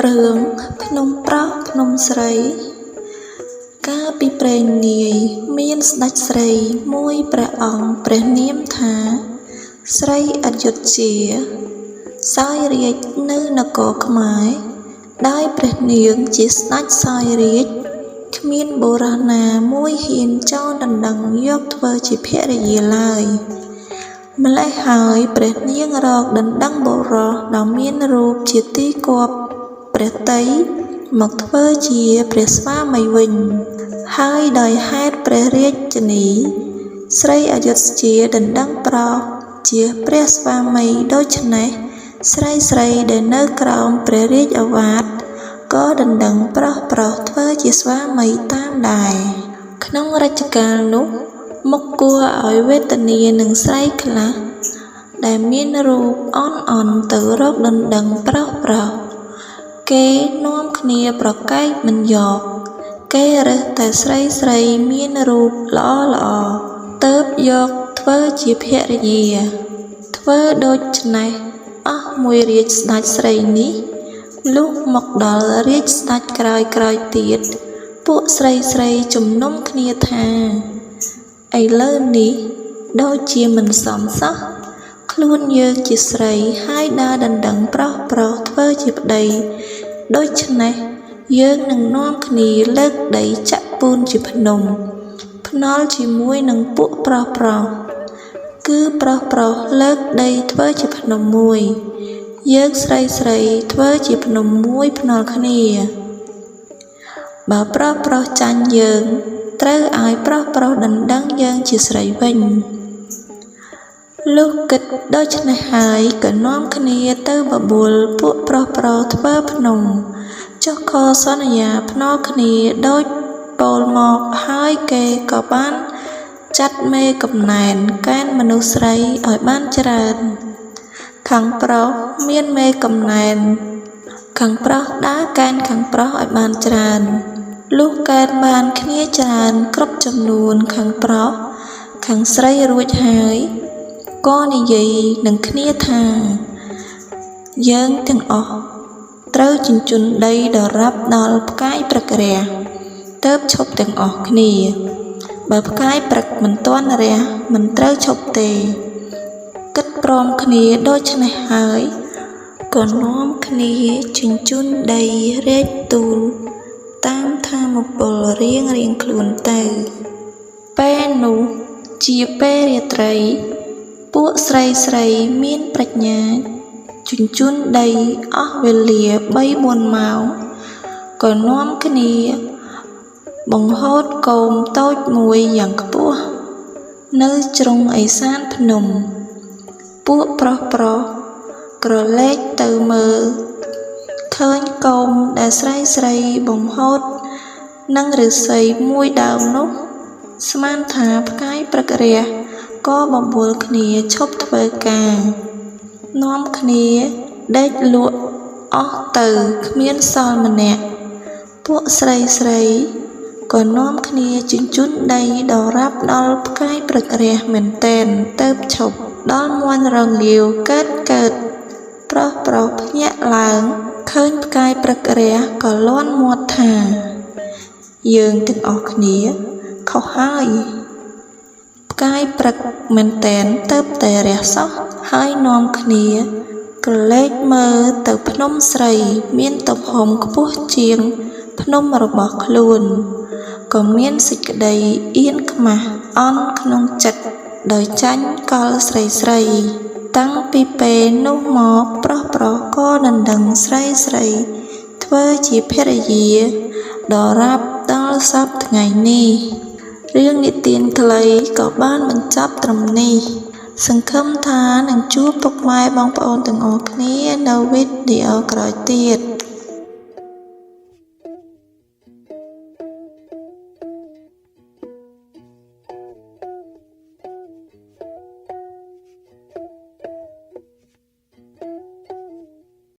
រឿងភ្នំប្រោសភ្នំស្រីកាលពីព្រេងនាយមានស្ដេចស្រីមួយព្រះអង្គព្រះនាមថាស្រីអយុធ្យាសោយរាជ្យនៅនគរខ្មែរដោយព្រះនាងជាស្ដេចសោយរាជ្យគ្មានបុរសណាមួយហ៊ានចោលដណ្ដឹងយកធ្វើជាភរិយាឡើយម្ល៉េះហើយព្រះនាងរកដណ្ដឹងបុរសដ៏មានរូបជាទីគប់ព្រះតីមកធ្វើជាព្រះស្វាមីវិញហើយដោយហេតុព្រះរាជនីស្រីអយុធ្យាដណ្ដឹងប្រោសជាព្រះស្វាមីដូច្នេះស្រីដែលនៅក្រោមព្រះរាជឱវាទក៏ដណ្ដឹងប្រោសធ្វើជាស្វាមីតាមដែរក្នុងរជ្ជកាលនោះមុខគួរឲ្យវេទនានឹងស្រីខ្លះដែលមានរូបអន់ទៅរកដណ្ដឹងប្រោសគេនាំគ្នាប្រកែកមិនយកគេរើសតែស្រីមានរូបល្អទើបយកធ្វើជាភរិយាធ្វើដូច្នេះអស់មួយរាជស្ដេចស្រីនេះលុះមកដល់រាជស្ដេចក្រោយទៀតពួកស្រីជំនុំគ្នាថាឥឡូវនេះដូចជាមិនសមសោះខ្លួនយើងជាស្រីហើយដើរដណ្ដឹងប្រោសធ្វើជាប្តីដូច្នេះយើងនឹងនាំគ្នាលើកដីចាក់ពូនជាភ្នំភ្នាល់ជាមួយនឹងពួកប្រុសគឺប្រុសលើកដីធ្វើជាភ្នំមួយយើងស្រីធ្វើជាភ្នំមួយភ្នាល់គ្នាបើប្រុសចាញ់យើងត្រូវឲ្យប្រុសដណ្ដឹងយើងជាស្រីវិញលុះគិតដូច្នេះហើយក៏នាំគ្នាទៅបបួលពួកប្រុសធ្វើភ្នំចុះខសន្យាភ្នាល់គ្នាដូចពោលមកហើយគេក៏បានចាត់មេកំណែនកេណ្ឌមនុស្សស្រីឲ្យបានច្រើនខាងប្រុសមានមេកំណែនខាងប្រុសដើរកេណ្ឌខាងប្រុសឲ្យបានច្រើនលុះកេណ្ឌបានគ្នាច្រើនគ្រប់ចំនួនខាងប្រុសខាងស្រីរួចហើយក៏និយាយនឹងគ្នាថាយើងទាំងអស់ត្រូវជញ្ជូនដីដរាបដល់ផ្កាយព្រឹករះទើបឈប់ទាំងអស់គ្នាបើផ្កាយព្រឹកមិនទាន់រះមិនត្រូវឈប់ទេគិតព្រមគ្នាដូច្នេះហើយក៏នាំគ្នាជញ្ជូនដីរែកទូលតាមថាមពលរៀងខ្លួនទៅពេលនោះជាពេលរាត្រីពួកស្រីមានប្រាជ្ញាជញ្ជូនដីអស់វេលា 3-4 ម៉ោងក៏នាំគ្នាបង្ហូតគោមតូចមួយយ៉ាងខ្ពស់នៅជ្រុងឦសានភ្នំពួកប្រុសក្រឡេកទៅមើលឃើញគោមដែលស្រីបង្ហូតនឹងឫស្សីមួយដើមនោះស្មានថាផ្កាយព្រឹករះក៏បបួលគ្នាឈប់ធ្វើការនាំគ្នាដេកលក់អស់ទៅគ្មានសល់ម្នាក់ពួកស្រីក៏នាំគ្នាជញ្ជូនដីដរាបដល់ផ្កាយព្រឹករះមែនតែនទៅឈប់ដល់មាន់រងាវកើតប្រុសភ្ញាក់ឡើងឃើញផ្កាយព្រឹករះក៏លាន់មាត់ថាយើងទាំងអស់គ្នាខុសហើយផ្កាយព្រឹកមែនតែនទៅតែរះសោះហើយនាំគ្នាក្រឡេកមើលទៅភ្នំស្រីមានទំហំខ្ពស់ជាងភ្នំរបស់ខ្លួនក៏មានសេចក្តីអៀនខ្មាស់អន់ក្នុងចិត្តដោយចាញ់កលស្រីតាំងពីពេលនោះមកប្រុសក៏ដណ្ដឹងស្រីធ្វើជាភរិយាដរាបដល់សព្វថ្ងៃនេះរឿងនិទានខ្លីក៏បានបញ្ចប់ត្រឹមនេះសង្ឃឹមថានឹងជួបពុកម៉ែបងប្អូនទាំងអស់គ្នានៅវីដេអូក្រោយទៀត